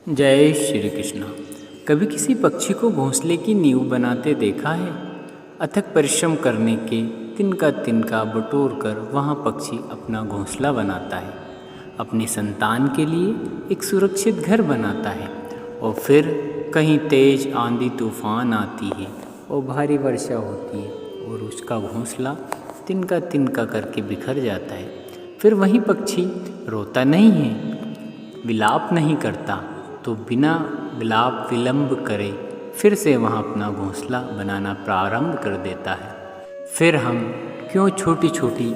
जय श्री कृष्णा। कभी किसी पक्षी को घोंसले की नींव बनाते देखा है? अथक परिश्रम करने के तिनका तिनका बटोर कर वहाँ पक्षी अपना घोंसला बनाता है, अपनी संतान के लिए एक सुरक्षित घर बनाता है। और फिर कहीं तेज आंधी तूफान आती है और भारी वर्षा होती है और उसका घोंसला तिनका तिनका करके बिखर जाता है। फिर वही पक्षी रोता नहीं है, विलाप नहीं करता, तो बिना विलाप विलंब करे फिर से वहाँ अपना घोंसला बनाना प्रारंभ कर देता है। फिर हम क्यों छोटी छोटी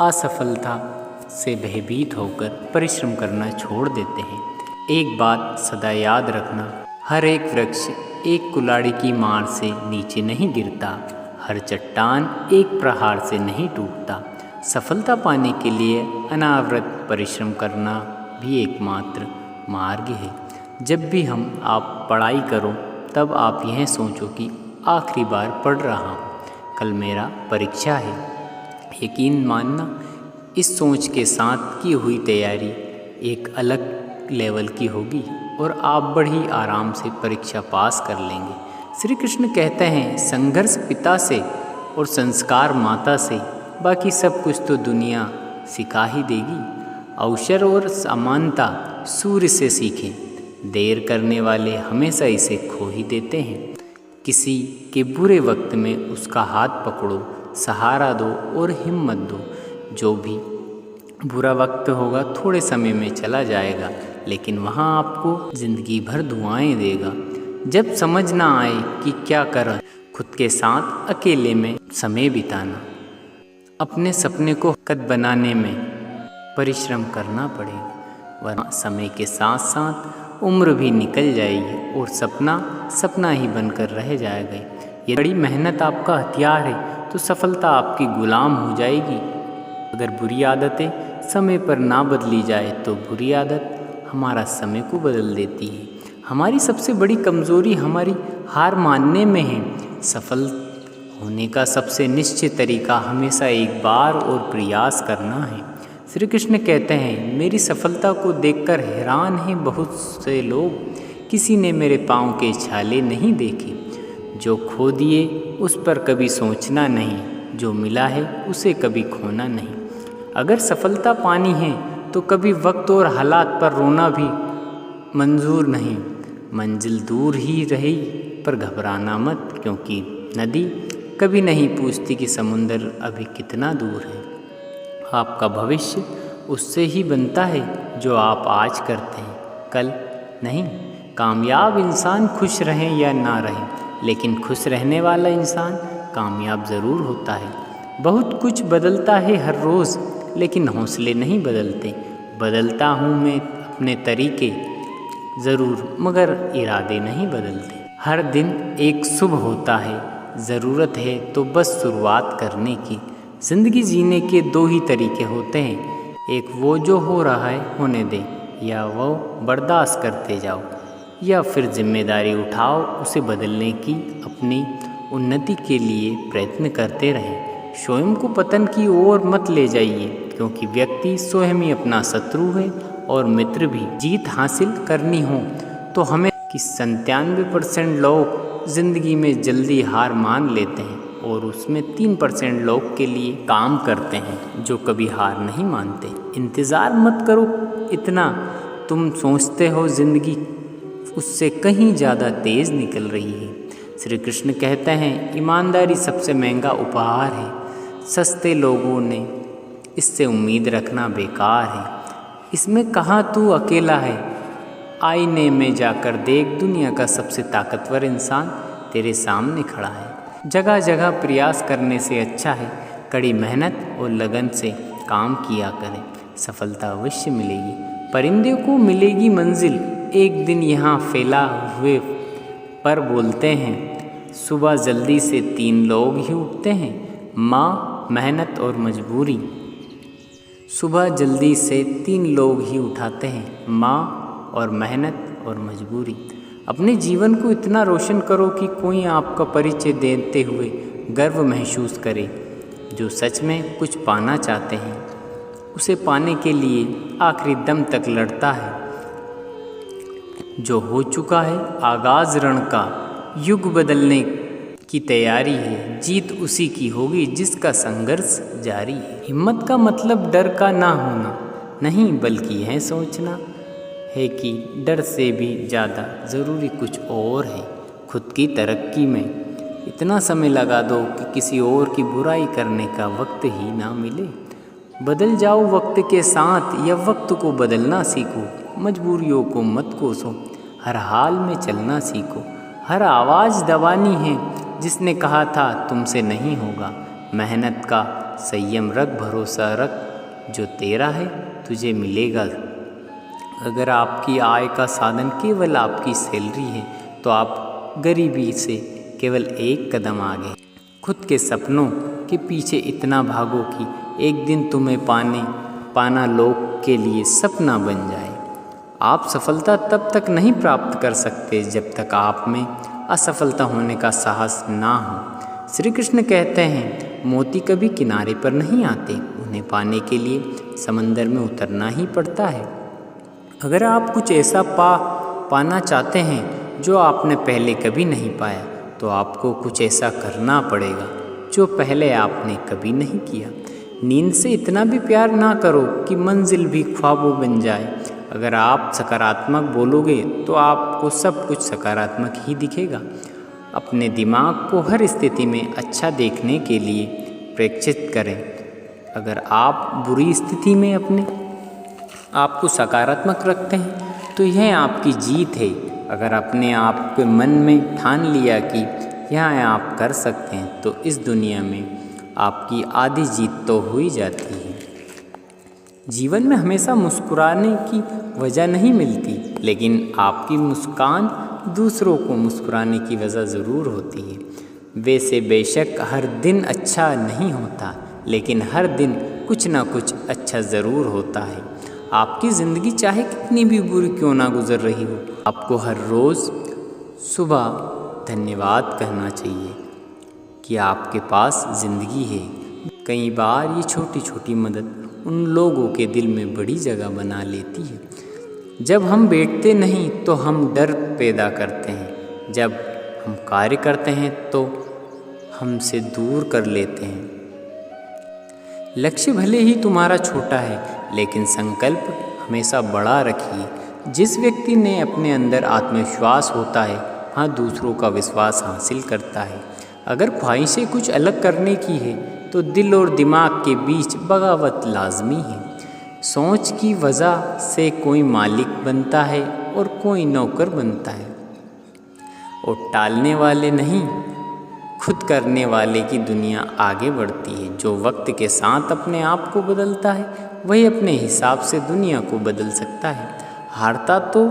असफलता से भयभीत होकर परिश्रम करना छोड़ देते हैं? एक बात सदा याद रखना, हर एक वृक्ष एक कुल्हाड़ी की मार से नीचे नहीं गिरता, हर चट्टान एक प्रहार से नहीं टूटता। सफलता पाने के लिए अनावरत परिश्रम करना भी एकमात्र मार्ग है। जब भी आप पढ़ाई करो तब आप यह सोचो कि आखिरी बार पढ़ रहा हूँ, कल मेरा परीक्षा है। यकीन मानना, इस सोच के साथ की हुई तैयारी एक अलग लेवल की होगी और आप बड़ी आराम से परीक्षा पास कर लेंगे। श्री कृष्ण कहते हैं, संघर्ष पिता से और संस्कार माता से, बाकी सब कुछ तो दुनिया सिखा ही देगी। अवसर और समानता सूर्य से सीखें, देर करने वाले हमेशा इसे खो ही देते हैं। किसी के बुरे वक्त में उसका हाथ पकड़ो, सहारा दो और हिम्मत दो। जो भी बुरा वक्त होगा थोड़े समय में चला जाएगा, लेकिन वहाँ आपको ज़िंदगी भर दुआएं देगा। जब समझ ना आए कि क्या करें, खुद के साथ अकेले में समय बिताना। अपने सपने को हकीकत बनाने में परिश्रम करना पड़ेगा, वरना समय के साथ साथ उम्र भी निकल जाएगी और सपना सपना ही बनकर रह जाएगा। ये बड़ी मेहनत आपका हथियार है तो सफलता आपकी गुलाम हो जाएगी। अगर बुरी आदतें समय पर ना बदली जाए तो बुरी आदत हमारा समय को बदल देती है। हमारी सबसे बड़ी कमज़ोरी हमारी हार मानने में है। सफल होने का सबसे निश्चित तरीका हमेशा एक बार और प्रयास करना है। श्री कृष्ण कहते हैं, मेरी सफलता को देखकर हैरान हैं बहुत से लोग, किसी ने मेरे पाँव के छाले नहीं देखे। जो खो दिए उस पर कभी सोचना नहीं, जो मिला है उसे कभी खोना नहीं। अगर सफलता पानी है तो कभी वक्त और हालात पर रोना भी मंजूर नहीं। मंजिल दूर ही रही पर घबराना मत, क्योंकि नदी कभी नहीं पूछती कि समुंदर अभी कितना दूर है। आपका भविष्य उससे ही बनता है जो आप आज करते हैं, कल नहीं। कामयाब इंसान खुश रहें या ना रहें, लेकिन खुश रहने वाला इंसान कामयाब ज़रूर होता है। बहुत कुछ बदलता है हर रोज़, लेकिन हौसले नहीं बदलते। बदलता हूँ मैं अपने तरीके ज़रूर, मगर इरादे नहीं बदलते। हर दिन एक सुबह होता है, ज़रूरत है तो बस शुरुआत करने की। ज़िंदगी जीने के दो ही तरीके होते हैं, एक वो जो हो रहा है होने दें, या वो बर्दाश्त करते जाओ, या फिर जिम्मेदारी उठाओ, उसे बदलने की, अपनी उन्नति के लिए प्रयत्न करते रहें। स्वयं को पतन की ओर मत ले जाइए, क्योंकि व्यक्ति स्वयं ही अपना शत्रु है और मित्र भी। जीत हासिल करनी हो तो हमें कि 97% लोग ज़िंदगी में जल्दी हार मान लेते हैं और उसमें 3% लोग के लिए काम करते हैं जो कभी हार नहीं मानते। इंतज़ार मत करो इतना, तुम सोचते हो ज़िंदगी उससे कहीं ज़्यादा तेज़ निकल रही है। श्री कृष्ण कहते हैं, ईमानदारी सबसे महंगा उपहार है। सस्ते लोगों ने इससे उम्मीद रखना बेकार है। इसमें कहाँ तू अकेला है, आईने में जाकर देख, दुनिया का सबसे ताकतवर इंसान तेरे सामने खड़ा है। जगह जगह प्रयास करने से अच्छा है कड़ी मेहनत और लगन से काम किया करें, सफलता अवश्य मिलेगी। परिंदे को मिलेगी मंजिल, एक दिन यहाँ फैला हुए पर बोलते हैं। सुबह जल्दी से 3 लोग ही उठते हैं, माँ, मेहनत और मजबूरी। सुबह जल्दी से 3 लोग ही उठाते हैं, माँ और मेहनत और मजबूरी। अपने जीवन को इतना रोशन करो कि कोई आपका परिचय देते हुए गर्व महसूस करे। जो सच में कुछ पाना चाहते हैं उसे पाने के लिए आखिरी दम तक लड़ता है। जो हो चुका है आगाज रण का, युग बदलने की तैयारी है, जीत उसी की होगी जिसका संघर्ष जारी है। हिम्मत का मतलब डर का ना होना नहीं, बल्कि यह सोचना है कि डर से भी ज़्यादा ज़रूरी कुछ और है। खुद की तरक्की में इतना समय लगा दो कि किसी और की बुराई करने का वक्त ही ना मिले। बदल जाओ वक्त के साथ या वक्त को बदलना सीखो, मजबूरियों को मत कोसो, हर हाल में चलना सीखो। हर आवाज़ दबानी है जिसने कहा था तुमसे नहीं होगा। मेहनत का संयम रख, भरोसा रख, जो तेरा है तुझे मिलेगा। अगर आपकी आय का साधन केवल आपकी सैलरी है तो आप गरीबी से केवल एक कदम आगे। खुद के सपनों के पीछे इतना भागो कि एक दिन तुम्हें पाना लोग के लिए सपना बन जाए। आप सफलता तब तक नहीं प्राप्त कर सकते जब तक आप में असफलता होने का साहस ना हो। श्री कृष्ण कहते हैं मोती कभी किनारे पर नहीं आते, उन्हें पाने के लिए समंदर में उतरना ही पड़ता है। अगर आप कुछ ऐसा पाना चाहते हैं जो आपने पहले कभी नहीं पाया तो आपको कुछ ऐसा करना पड़ेगा जो पहले आपने कभी नहीं किया। नींद से इतना भी प्यार ना करो कि मंजिल भी ख्वाबों बन जाए। अगर आप सकारात्मक बोलोगे तो आपको सब कुछ सकारात्मक ही दिखेगा। अपने दिमाग को हर स्थिति में अच्छा देखने के लिए प्रेक्षित करें। अगर आप बुरी स्थिति में अपने आप को सकारात्मक रखते हैं तो यह आपकी जीत है। अगर अपने आप के मन में ठान लिया कि यह आप कर सकते हैं तो इस दुनिया में आपकी आधी जीत तो हो ही जाती है। जीवन में हमेशा मुस्कुराने की वजह नहीं मिलती, लेकिन आपकी मुस्कान दूसरों को मुस्कुराने की वजह ज़रूर होती है। वैसे बेशक हर दिन अच्छा नहीं होता, लेकिन हर दिन कुछ ना कुछ अच्छा ज़रूर होता है। आपकी ज़िंदगी चाहे कितनी भी बुरी क्यों ना गुजर रही हो, आपको हर रोज़ सुबह धन्यवाद कहना चाहिए कि आपके पास ज़िंदगी है। कई बार ये छोटी छोटी मदद उन लोगों के दिल में बड़ी जगह बना लेती है। जब हम बैठते नहीं तो हम डर पैदा करते हैं, जब हम कार्य करते हैं तो हमसे दूर कर लेते हैं। लक्ष्य भले ही तुम्हारा छोटा है, लेकिन संकल्प हमेशा बड़ा रखिए। जिस व्यक्ति ने अपने अंदर आत्मविश्वास होता है, हाँ दूसरों का विश्वास हासिल करता है। अगर ख्वाहिशें कुछ अलग करने की है तो दिल और दिमाग के बीच बगावत लाजमी है। सोच की वजह से कोई मालिक बनता है और कोई नौकर बनता है, और टालने वाले नहीं खुद करने वाले की दुनिया आगे बढ़ती है। जो वक्त के साथ अपने आप को बदलता है वही अपने हिसाब से दुनिया को बदल सकता है। हारता तो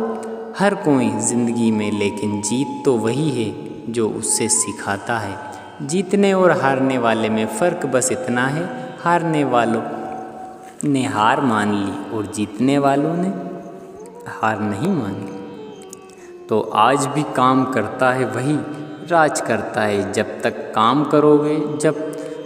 हर कोई ज़िंदगी में, लेकिन जीत तो वही है जो उससे सिखाता है। जीतने और हारने वाले में फ़र्क बस इतना है, हारने वालों ने हार मान ली और जीतने वालों ने हार नहीं मानी। तो आज भी काम करता है वही राज करता है। जब तक काम करोगे, जब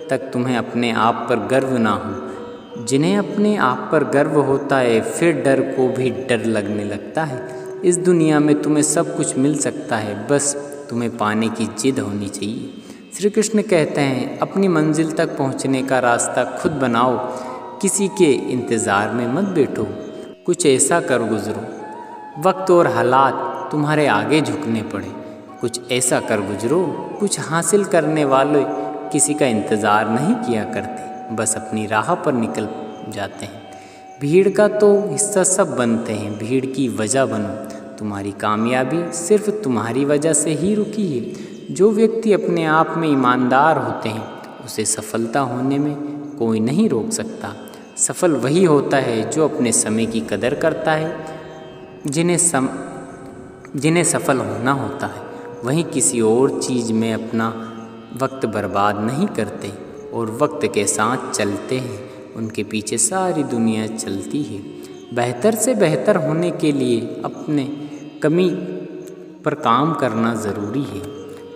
तक तुम्हें अपने आप पर गर्व ना हो। जिन्हें अपने आप पर गर्व होता है फिर डर को भी डर लगने लगता है। इस दुनिया में तुम्हें सब कुछ मिल सकता है, बस तुम्हें पाने की जिद होनी चाहिए। श्री कृष्ण कहते हैं अपनी मंजिल तक पहुंचने का रास्ता खुद बनाओ, किसी के इंतज़ार में मत बैठो। कुछ ऐसा कर गुजरो वक्त और हालात तुम्हारे आगे झुकने पड़े। कुछ ऐसा कर गुजरो, कुछ हासिल करने वाले किसी का इंतज़ार नहीं किया करते, बस अपनी राह पर निकल जाते हैं। भीड़ का तो हिस्सा सब बनते हैं, भीड़ की वजह बनो। तुम्हारी कामयाबी सिर्फ तुम्हारी वजह से ही रुकी है। जो व्यक्ति अपने आप में ईमानदार होते हैं उसे सफलता होने में कोई नहीं रोक सकता। सफल वही होता है जो अपने समय की कदर करता है। जिन्हें सफल होना होता है वहीं किसी और चीज़ में अपना वक्त बर्बाद नहीं करते और वक्त के साथ चलते हैं। उनके पीछे सारी दुनिया चलती है। बेहतर से बेहतर होने के लिए अपने कमी पर काम करना ज़रूरी है।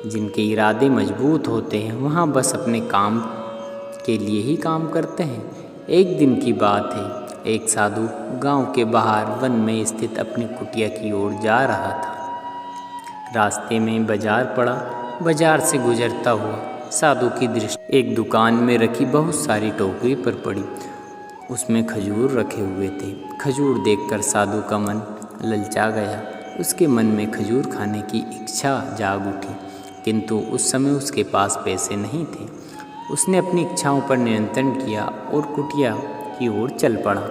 जिनके इरादे मजबूत होते हैं वहाँ बस अपने काम के लिए ही काम करते हैं। एक दिन की बात है, एक साधु गांव के बाहर वन में स्थित अपनी कुटिया की ओर जा रहा था। रास्ते में बाजार पड़ा। बाजार से गुजरता हुआ साधु की दृष्टि एक दुकान में रखी बहुत सारी टोकरी पर पड़ी। उसमें खजूर रखे हुए थे। खजूर देखकर साधु का मन ललचा गया। उसके मन में खजूर खाने की इच्छा जाग उठी, किंतु उस समय उसके पास पैसे नहीं थे। उसने अपनी इच्छाओं पर नियंत्रण किया और कुटिया की ओर चल पड़ा।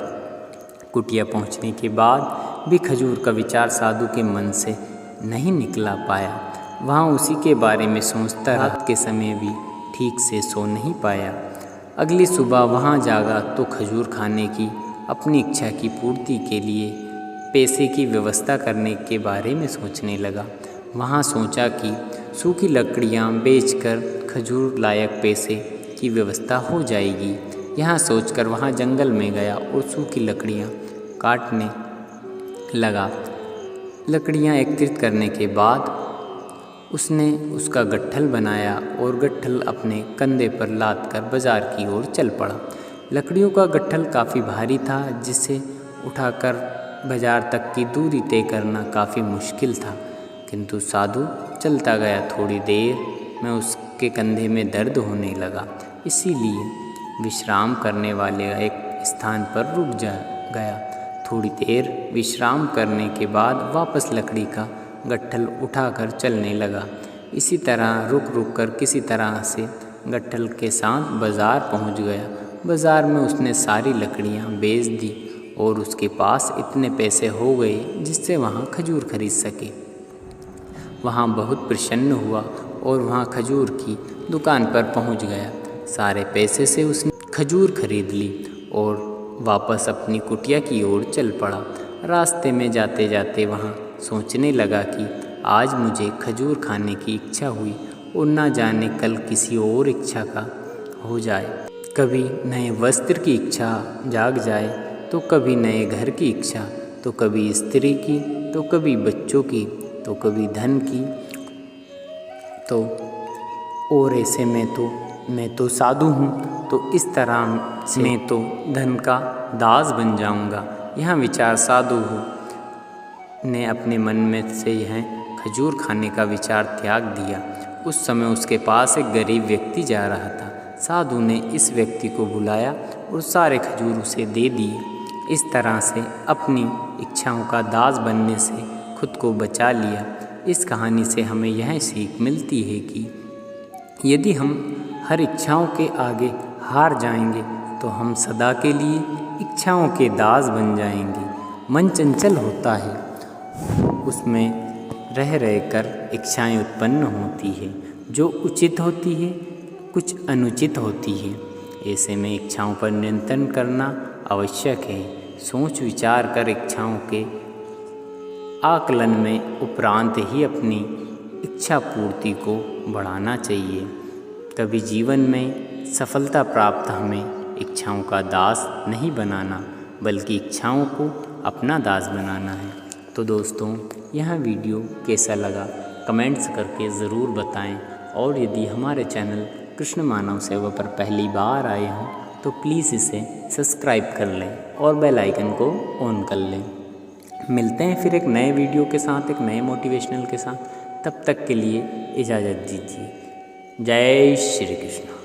कुटिया पहुंचने के बाद भी खजूर का विचार साधु के मन से नहीं निकला पाया। वहाँ उसी के बारे में सोचता रहा। रात के समय भी ठीक से सो नहीं पाया। अगली सुबह वहाँ जागा तो खजूर खाने की अपनी इच्छा की पूर्ति के लिए पैसे की व्यवस्था करने के बारे में सोचने लगा। वहाँ सोचा कि सूखी लकड़ियाँ बेचकर खजूर लायक पैसे की व्यवस्था हो जाएगी। यहाँ सोचकर वहाँ जंगल में गया और सूखी लकड़ियाँ काटने लगा। लकड़ियाँ एकत्रित करने के बाद उसने उसका गट्ठल बनाया और गट्ठल अपने कंधे पर लाद कर बाजार की ओर चल पड़ा। लकड़ियों का गट्ठल काफ़ी भारी था, जिसे उठाकर बाजार तक की दूरी तय करना काफ़ी मुश्किल था, किंतु साधु चलता गया। थोड़ी देर में उसके कंधे में दर्द होने लगा, इसीलिए विश्राम करने वाले एक स्थान पर रुक गया। थोड़ी देर विश्राम करने के बाद वापस लकड़ी का गट्ठल उठाकर चलने लगा। इसी तरह रुक रुक कर किसी तरह से गट्ठल के साथ बाज़ार पहुंच गया। बाज़ार में उसने सारी लकड़ियां बेच दी और उसके पास इतने पैसे हो गए जिससे वहां खजूर खरीद सके। वहां बहुत प्रसन्न हुआ और वहां खजूर की दुकान पर पहुंच गया। सारे पैसे से उसने खजूर खरीद ली और वापस अपनी कुटिया की ओर चल पड़ा। रास्ते में जाते जाते वहाँ सोचने लगा कि आज मुझे खजूर खाने की इच्छा हुई और ना जाने कल किसी और इच्छा का हो जाए। कभी नए वस्त्र की इच्छा जाग जाए, तो कभी नए घर की इच्छा, तो कभी स्त्री की, तो कभी बच्चों की, तो कभी धन की। तो और ऐसे में तो मैं तो साधु हूँ, तो इस तरह से मैं तो धन का दास बन जाऊँगा। यह विचार साधु ने अपने मन में से यह खजूर खाने का विचार त्याग दिया। उस समय उसके पास एक गरीब व्यक्ति जा रहा था। साधु ने इस व्यक्ति को बुलाया और सारे खजूर उसे दे दिए। इस तरह से अपनी इच्छाओं का दास बनने से खुद को बचा लिया। इस कहानी से हमें यह सीख मिलती है कि यदि हम हर इच्छाओं के आगे हार जाएंगे तो हम सदा के लिए इच्छाओं के दास बन जाएंगे। मन चंचल होता है, उसमें रह रहकर इच्छाएं उत्पन्न होती है, जो उचित होती है कुछ अनुचित होती है। ऐसे में इच्छाओं पर नियंत्रण करना आवश्यक है। सोच विचार कर इच्छाओं के आकलन में उपरांत ही अपनी इच्छा पूर्ति को बढ़ाना चाहिए। कभी जीवन में सफलता प्राप्त हमें इच्छाओं का दास नहीं बनाना, बल्कि इच्छाओं को अपना दास बनाना है। तो दोस्तों, यह वीडियो कैसा लगा कमेंट्स करके ज़रूर बताएं, और यदि हमारे चैनल कृष्ण मानव सेवा पर पहली बार आए हों तो प्लीज़ इसे सब्सक्राइब कर लें और बेल आइकन को ऑन कर लें। मिलते हैं फिर एक नए वीडियो के साथ, एक नए मोटिवेशनल के साथ। तब तक के लिए इजाज़त दीजिए। जय श्री कृष्ण।